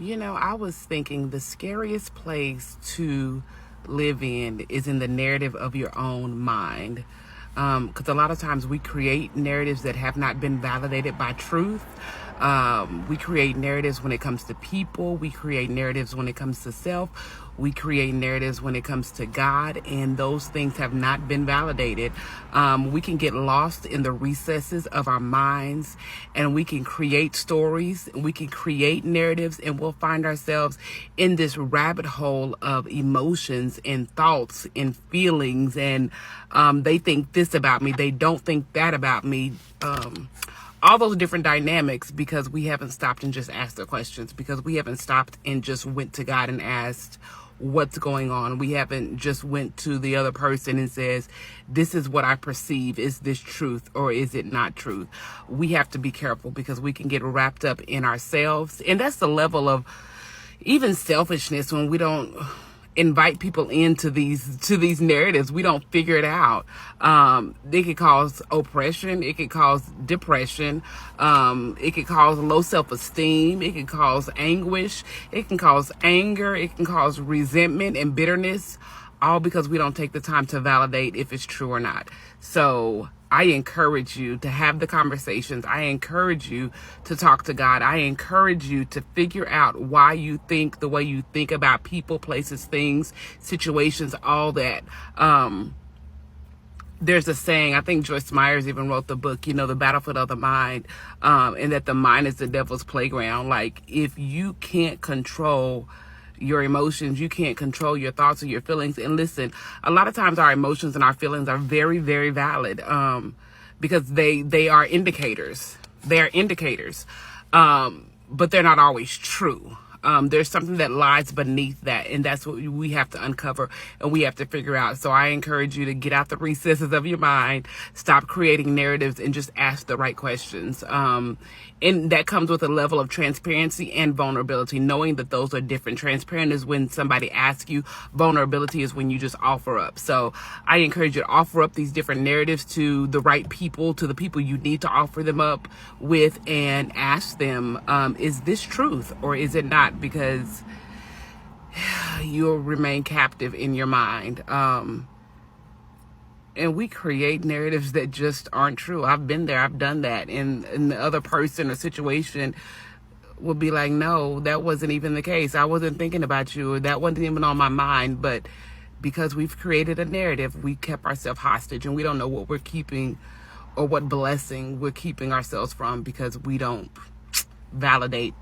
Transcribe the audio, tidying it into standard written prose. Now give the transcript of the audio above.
I was thinking the scariest place to live in is in the narrative of your own mind. Because a lot of times we create narratives that have not been validated by truth. We create narratives when it comes to people. We create narratives when it comes to self. We create narratives when it comes to God, and those things have not been validated. We can get lost in the recesses of our minds, and we can create stories, and we can create narratives, and we'll find ourselves in this rabbit hole of emotions and thoughts and feelings, and they think this about me, they don't think that about me. All those different dynamics, because we haven't stopped and just asked the questions, because we haven't stopped and just went to God and asked what's going on. We haven't just went to the other person and says, this is what I perceive. Is this truth or is it not truth? We have to be careful, because we can get wrapped up in ourselves. And that's the level of even selfishness when we don't invite people into these narratives. We don't figure it out. It could cause oppression. It could cause depression. It could cause low self-esteem. It could cause anguish. It can cause anger. It can cause resentment and bitterness, all because we don't take the time to validate if it's true or not. So I encourage you to have the conversations. I encourage you to talk to God. I encourage you to figure out why you think the way you think about people, places, things, situations, all that. There's a saying, I think Joyce Myers even wrote the book, the battlefield of the mind, and that the mind is the devil's playground. Like, if you can't control your emotions, you can't control your thoughts or your feelings. And listen, a lot of times our emotions and our feelings are very, very valid, because they are indicators. They are indicators, but they're not always true. There's something that lies beneath that, and that's what we have to uncover and we have to figure out. So I encourage you to get out the recesses of your mind, stop creating narratives, and just ask the right questions. And that comes with a level of transparency and vulnerability, knowing that those are different. Transparent is when somebody asks you. Vulnerability is when you just offer up. So I encourage you to offer up these different narratives to the right people, to the people you need to offer them up with, and ask them, is this truth or is it not? Because you'll remain captive in your mind. And we create narratives that just aren't true. I've been there. I've done that. And the other person or situation will be like, no, that wasn't even the case. I wasn't thinking about you, or that wasn't even on my mind. But because we've created a narrative, we kept ourselves hostage, and we don't know what we're keeping or what blessing we're keeping ourselves from, because we don't validate